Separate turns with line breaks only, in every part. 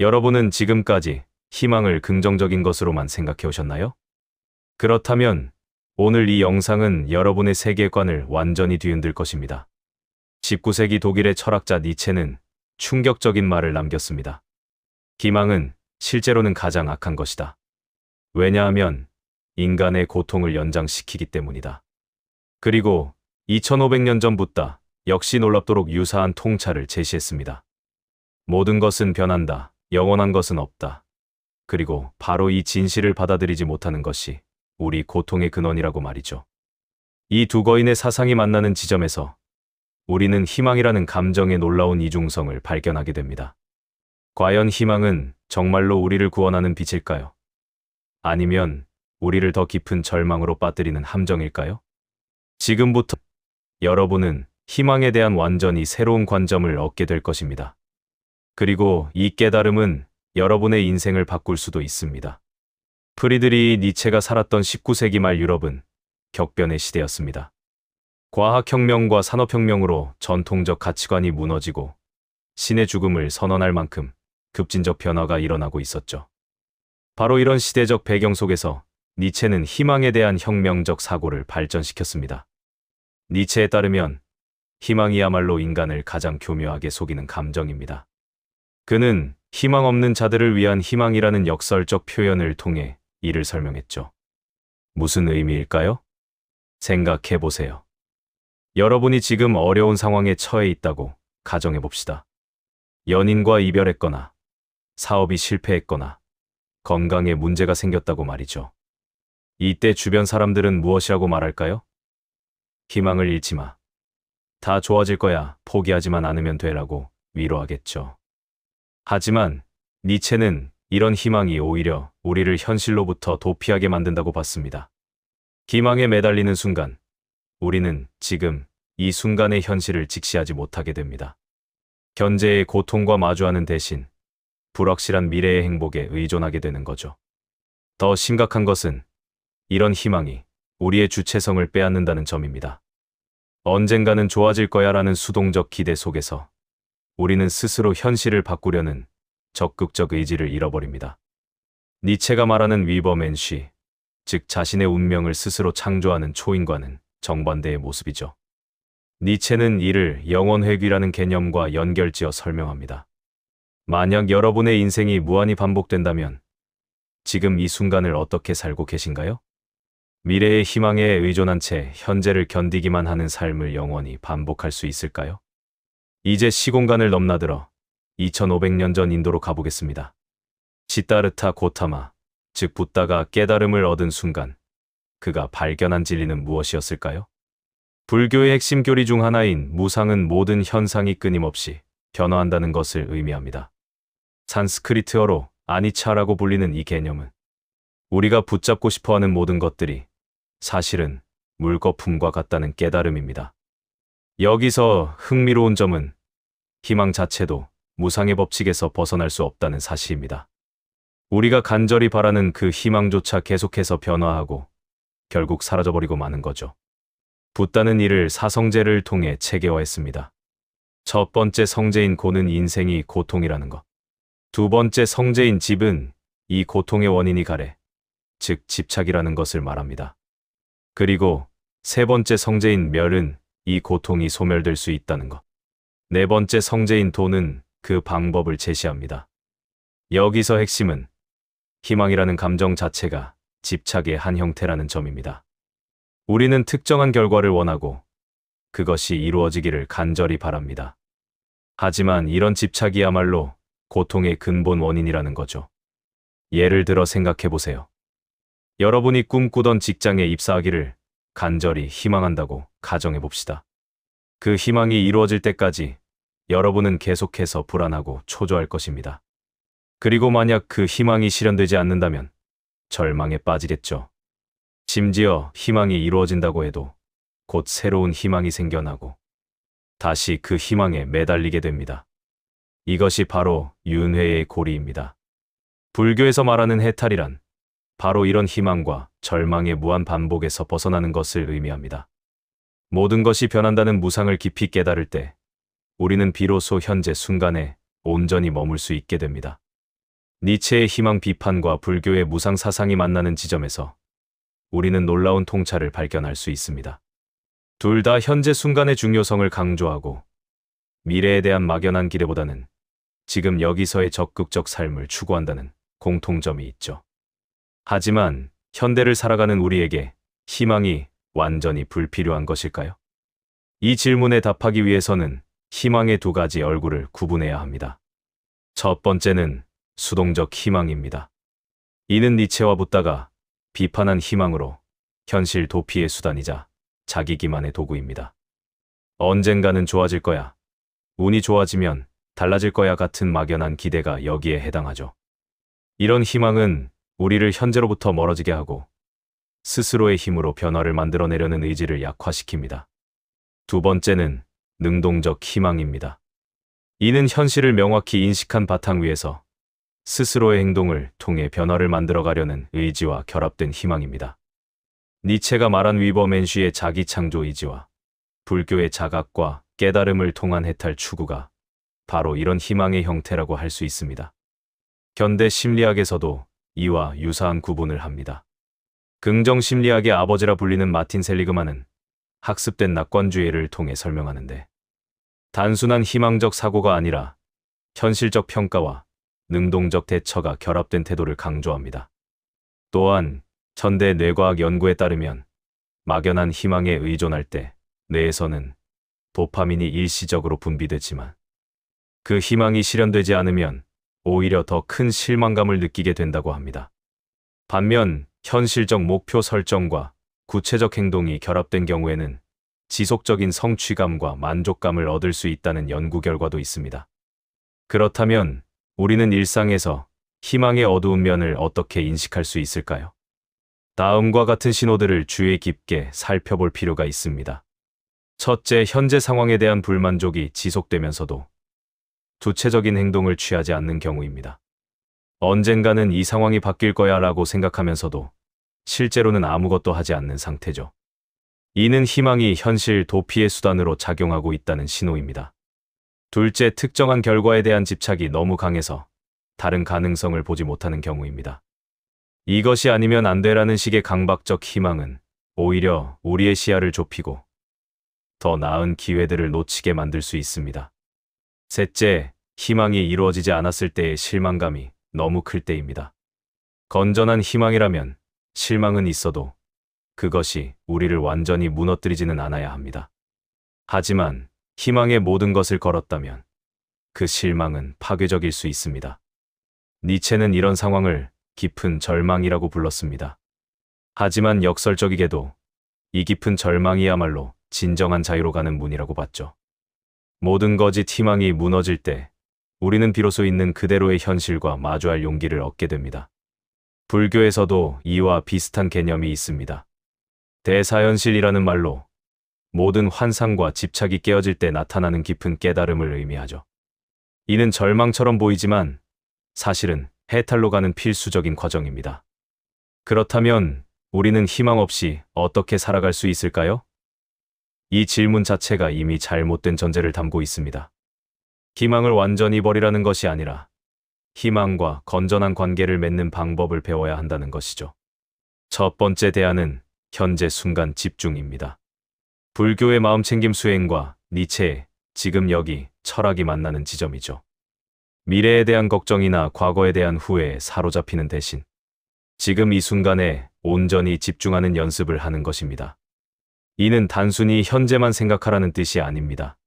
여러분은 지금까지 희망을 긍정적인 것으로만 생각해 오셨나요? 그렇다면 오늘 이 영상은 여러분의 세계관을 완전히 뒤흔들 것입니다. 19세기 독일의 철학자 니체는 충격적인 말을 남겼습니다. 희망은 실제로는 가장 악한 것이다. 왜냐하면 인간의 고통을 연장시키기 때문이다. 그리고 2500년 전 붓다 역시 놀랍도록 유사한 통찰을 제시했습니다. 모든 것은 변한다. 영원한 것은 없다. 그리고 바로 이 진실을 받아들이지 못하는 것이 우리 고통의 근원이라고 말이죠. 이 두 거인의 사상이 만나는 지점에서 우리는 희망이라는 감정의 놀라운 이중성을 발견하게 됩니다. 과연 희망은 정말로 우리를 구원하는 빛일까요? 아니면 우리를 더 깊은 절망으로 빠뜨리는 함정일까요? 지금부터 여러분은 희망에 대한 완전히 새로운 관점을 얻게 될 것입니다. 그리고 이 깨달음은 여러분의 인생을 바꿀 수도 있습니다. 프리드리히 니체가 살았던 19세기 말 유럽은 격변의 시대였습니다. 과학혁명과 산업혁명으로 전통적 가치관이 무너지고 신의 죽음을 선언할 만큼 급진적 변화가 일어나고 있었죠. 바로 이런 시대적 배경 속에서 니체는 희망에 대한 혁명적 사고를 발전시켰습니다. 니체에 따르면 희망이야말로 인간을 가장 교묘하게 속이는 감정입니다. 그는 희망 없는 자들을 위한 희망이라는 역설적 표현을 통해 이를 설명했죠. 무슨 의미일까요? 생각해 보세요. 여러분이 지금 어려운 상황에 처해 있다고 가정해 봅시다. 연인과 이별했거나 사업이 실패했거나 건강에 문제가 생겼다고 말이죠. 이때 주변 사람들은 무엇이라고 말할까요? 희망을 잃지 마. 다 좋아질 거야. 포기하지만 않으면 되라고 위로하겠죠. 하지만 니체는 이런 희망이 오히려 우리를 현실로부터 도피하게 만든다고 봤습니다. 기망에 매달리는 순간 우리는 지금 이 순간의 현실을 직시하지 못하게 됩니다. 현재의 고통과 마주하는 대신 불확실한 미래의 행복에 의존하게 되는 거죠. 더 심각한 것은 이런 희망이 우리의 주체성을 빼앗는다는 점입니다. 언젠가는 좋아질 거야라는 수동적 기대 속에서 우리는 스스로 현실을 바꾸려는 적극적 의지를 잃어버립니다. 니체가 말하는 위버맨쉬, 즉 자신의 운명을 스스로 창조하는 초인과는 정반대의 모습이죠. 니체는 이를 영원회귀라는 개념과 연결지어 설명합니다. 만약 여러분의 인생이 무한히 반복된다면 지금 이 순간을 어떻게 살고 계신가요? 미래의 희망에 의존한 채 현재를 견디기만 하는 삶을 영원히 반복할 수 있을까요? 이제 시공간을 넘나들어 2500년 전 인도로 가보겠습니다. 시타르타 고타마, 즉 붓다가 깨달음을 얻은 순간 그가 발견한 진리는 무엇이었을까요? 불교의 핵심 교리 중 하나인 무상은 모든 현상이 끊임없이 변화한다는 것을 의미합니다. 산스크리트어로 아니차라고 불리는 이 개념은 우리가 붙잡고 싶어하는 모든 것들이 사실은 물거품과 같다는 깨달음입니다. 여기서 흥미로운 점은 희망 자체도 무상의 법칙에서 벗어날 수 없다는 사실입니다. 우리가 간절히 바라는 그 희망조차 계속해서 변화하고 결국 사라져버리고 마는 거죠. 붓다는 이를 사성제를 통해 체계화했습니다. 첫 번째 성제인 고는 인생이 고통이라는 것. 두 번째 성제인 집은 이 고통의 원인이 가래, 즉 집착이라는 것을 말합니다. 그리고 세 번째 성제인 멸은 이 고통이 소멸될 수 있다는 것. 네 번째 성제인 도는 그 방법을 제시합니다. 여기서 핵심은 희망이라는 감정 자체가 집착의 한 형태라는 점입니다. 우리는 특정한 결과를 원하고 그것이 이루어지기를 간절히 바랍니다. 하지만 이런 집착이야말로 고통의 근본 원인이라는 거죠. 예를 들어 생각해 보세요. 여러분이 꿈꾸던 직장에 입사하기를 간절히 희망한다고 가정해 봅시다. 그 희망이 이루어질 때까지 여러분은 계속해서 불안하고 초조할 것입니다. 그리고 만약 그 희망이 실현되지 않는다면 절망에 빠지겠죠. 심지어 희망이 이루어진다고 해도 곧 새로운 희망이 생겨나고 다시 그 희망에 매달리게 됩니다. 이것이 바로 윤회의 고리입니다. 불교에서 말하는 해탈이란 바로 이런 희망과 절망의 무한 반복에서 벗어나는 것을 의미합니다. 모든 것이 변한다는 무상을 깊이 깨달을 때 우리는 비로소 현재 순간에 온전히 머물 수 있게 됩니다. 니체의 희망 비판과 불교의 무상 사상이 만나는 지점에서 우리는 놀라운 통찰을 발견할 수 있습니다. 둘 다 현재 순간의 중요성을 강조하고 미래에 대한 막연한 기대보다는 지금 여기서의 적극적 삶을 추구한다는 공통점이 있죠. 하지만 현대를 살아가는 우리에게 희망이 완전히 불필요한 것일까요? 이 질문에 답하기 위해서는 희망의 두 가지 얼굴을 구분해야 합니다. 첫 번째는 수동적 희망입니다. 이는 니체와 붓다가 비판한 희망으로 현실 도피의 수단이자 자기 기만의 도구입니다. 언젠가는 좋아질 거야. 운이 좋아지면 달라질 거야 같은 막연한 기대가 여기에 해당하죠. 이런 희망은 우리를 현재로부터 멀어지게 하고 스스로의 힘으로 변화를 만들어내려는 의지를 약화시킵니다. 두 번째는 능동적 희망입니다. 이는 현실을 명확히 인식한 바탕 위에서 스스로의 행동을 통해 변화를 만들어가려는 의지와 결합된 희망입니다. 니체가 말한 위버맨쉬의 자기 창조 의지와 불교의 자각과 깨달음을 통한 해탈 추구가 바로 이런 희망의 형태라고 할 수 있습니다. 현대 심리학에서도 이와 유사한 구분을 합니다. 긍정 심리학의 아버지라 불리는 마틴 셀리그만은 학습된 낙관주의를 통해 설명하는데 단순한 희망적 사고가 아니라 현실적 평가와 능동적 대처가 결합된 태도를 강조합니다. 또한 현대 뇌과학 연구에 따르면 막연한 희망에 의존할 때 뇌에서는 도파민이 일시적으로 분비되지만 그 희망이 실현되지 않으면 오히려 더 큰 실망감을 느끼게 된다고 합니다. 반면 현실적 목표 설정과 구체적 행동이 결합된 경우에는 지속적인 성취감과 만족감을 얻을 수 있다는 연구 결과도 있습니다. 그렇다면 우리는 일상에서 희망의 어두운 면을 어떻게 인식할 수 있을까요? 다음과 같은 신호들을 주의 깊게 살펴볼 필요가 있습니다. 첫째, 현재 상황에 대한 불만족이 지속되면서도 구체적인 행동을 취하지 않는 경우입니다. 언젠가는 이 상황이 바뀔 거야 라고 생각하면서도 실제로는 아무것도 하지 않는 상태죠. 이는 희망이 현실 도피의 수단으로 작용하고 있다는 신호입니다. 둘째, 특정한 결과에 대한 집착이 너무 강해서 다른 가능성을 보지 못하는 경우입니다. 이것이 아니면 안 돼라는 식의 강박적 희망은 오히려 우리의 시야를 좁히고 더 나은 기회들을 놓치게 만들 수 있습니다. 셋째, 희망이 이루어지지 않았을 때의 실망감이 너무 클 때입니다. 건전한 희망이라면 실망은 있어도 그것이 우리를 완전히 무너뜨리지는 않아야 합니다. 하지만 희망의 모든 것을 걸었다면 그 실망은 파괴적일 수 있습니다. 니체는 이런 상황을 깊은 절망이라고 불렀습니다. 하지만 역설적이게도 이 깊은 절망이야말로 진정한 자유로 가는 문이라고 봤죠. 모든 거짓 희망이 무너질 때 우리는 비로소 있는 그대로의 현실과 마주할 용기를 얻게 됩니다. 불교에서도 이와 비슷한 개념이 있습니다. 대사현실이라는 말로 모든 환상과 집착이 깨어질 때 나타나는 깊은 깨달음을 의미하죠. 이는 절망처럼 보이지만 사실은 해탈로 가는 필수적인 과정입니다. 그렇다면 우리는 희망 없이 어떻게 살아갈 수 있을까요? 이 질문 자체가 이미 잘못된 전제를 담고 있습니다. 희망을 완전히 버리라는 것이 아니라 희망과 건전한 관계를 맺는 방법을 배워야 한다는 것이죠. 첫 번째 대안은 현재 순간 집중입니다. 불교의 마음챙김 수행과 니체의 지금 여기 철학이 만나는 지점이죠. 미래에 대한 걱정이나 과거에 대한 후회에 사로잡히는 대신 지금 이 순간에 온전히 집중하는 연습을 하는 것입니다. 이는 단순히 현재만 생각하라는 뜻이 아닙니다.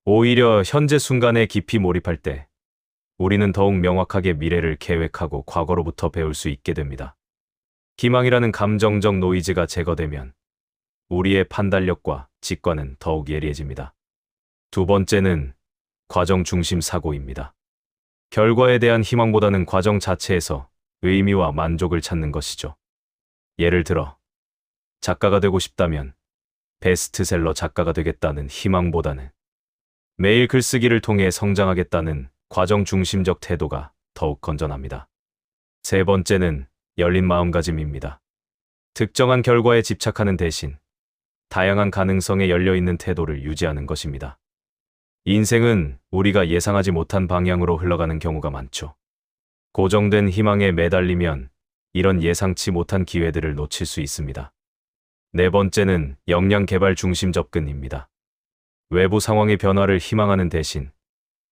오히려 현재 순간에 깊이 몰입할 때 우리는 더욱 명확하게 미래를 계획하고 과거로부터 배울 수 있게 됩니다. 희망이라는 감정적 노이즈가 제거되면 우리의 판단력과 직관은 더욱 예리해집니다. 두 번째는 과정 중심 사고입니다. 결과에 대한 희망보다는 과정 자체에서 의미와 만족을 찾는 것이죠. 예를 들어 작가가 되고 싶다면 베스트셀러 작가가 되겠다는 희망보다는 매일 글쓰기를 통해 성장하겠다는 과정 중심적 태도가 더욱 건전합니다. 세 번째는 열린 마음가짐입니다. 특정한 결과에 집착하는 대신 다양한 가능성에 열려있는 태도를 유지하는 것입니다. 인생은 우리가 예상하지 못한 방향으로 흘러가는 경우가 많죠. 고정된 희망에 매달리면 이런 예상치 못한 기회들을 놓칠 수 있습니다. 네 번째는 역량 개발 중심 접근입니다. 외부 상황의 변화를 희망하는 대신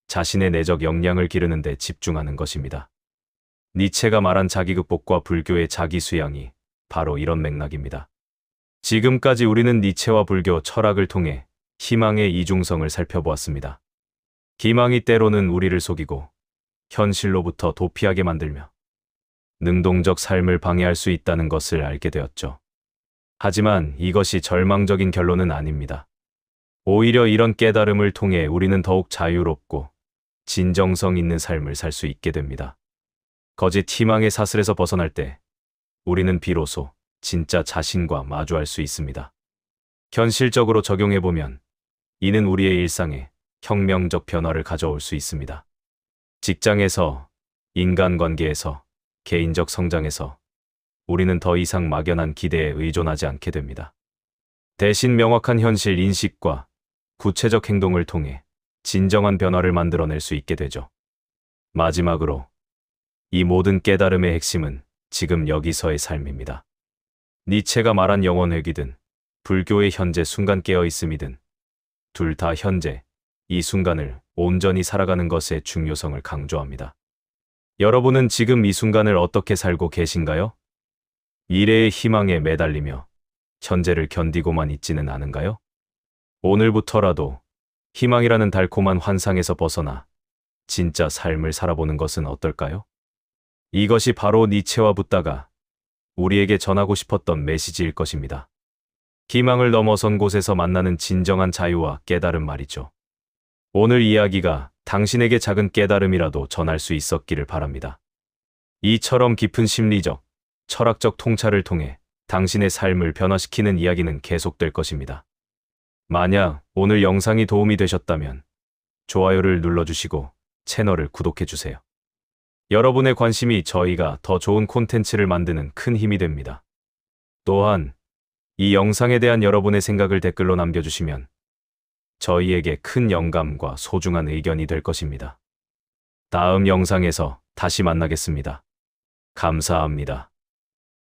자신의 내적 역량을 기르는 데 집중하는 것입니다. 니체가 말한 자기극복과 불교의 자기수양이 바로 이런 맥락입니다. 지금까지 우리는 니체와 불교 철학을 통해 희망의 이중성을 살펴보았습니다. 희망이 때로는 우리를 속이고 현실로부터 도피하게 만들며 능동적 삶을 방해할 수 있다는 것을 알게 되었죠. 하지만 이것이 절망적인 결론은 아닙니다. 오히려 이런 깨달음을 통해 우리는 더욱 자유롭고 진정성 있는 삶을 살 수 있게 됩니다. 거짓 희망의 사슬에서 벗어날 때 우리는 비로소 진짜 자신과 마주할 수 있습니다. 현실적으로 적용해보면 이는 우리의 일상에 혁명적 변화를 가져올 수 있습니다. 직장에서, 인간관계에서, 개인적 성장에서 우리는 더 이상 막연한 기대에 의존하지 않게 됩니다. 대신 명확한 현실 인식과 구체적 행동을 통해 진정한 변화를 만들어낼 수 있게 되죠. 마지막으로 이 모든 깨달음의 핵심은 지금 여기서의 삶입니다. 니체가 말한 영원회귀든 불교의 현재 순간 깨어있음이든 둘 다 현재 이 순간을 온전히 살아가는 것의 중요성을 강조합니다. 여러분은 지금 이 순간을 어떻게 살고 계신가요? 미래의 희망에 매달리며 현재를 견디고만 있지는 않은가요? 오늘부터라도 희망이라는 달콤한 환상에서 벗어나 진짜 삶을 살아보는 것은 어떨까요? 이것이 바로 니체와 붓다가 우리에게 전하고 싶었던 메시지일 것입니다. 희망을 넘어선 곳에서 만나는 진정한 자유와 깨달음 말이죠. 오늘 이야기가 당신에게 작은 깨달음이라도 전할 수 있었기를 바랍니다. 이처럼 깊은 심리적, 철학적 통찰을 통해 당신의 삶을 변화시키는 이야기는 계속될 것입니다. 만약 오늘 영상이 도움이 되셨다면 좋아요를 눌러주시고 채널을 구독해주세요. 여러분의 관심이 저희가 더 좋은 콘텐츠를 만드는 큰 힘이 됩니다. 또한 이 영상에 대한 여러분의 생각을 댓글로 남겨주시면 저희에게 큰 영감과 소중한 의견이 될 것입니다. 다음 영상에서 다시 만나겠습니다. 감사합니다.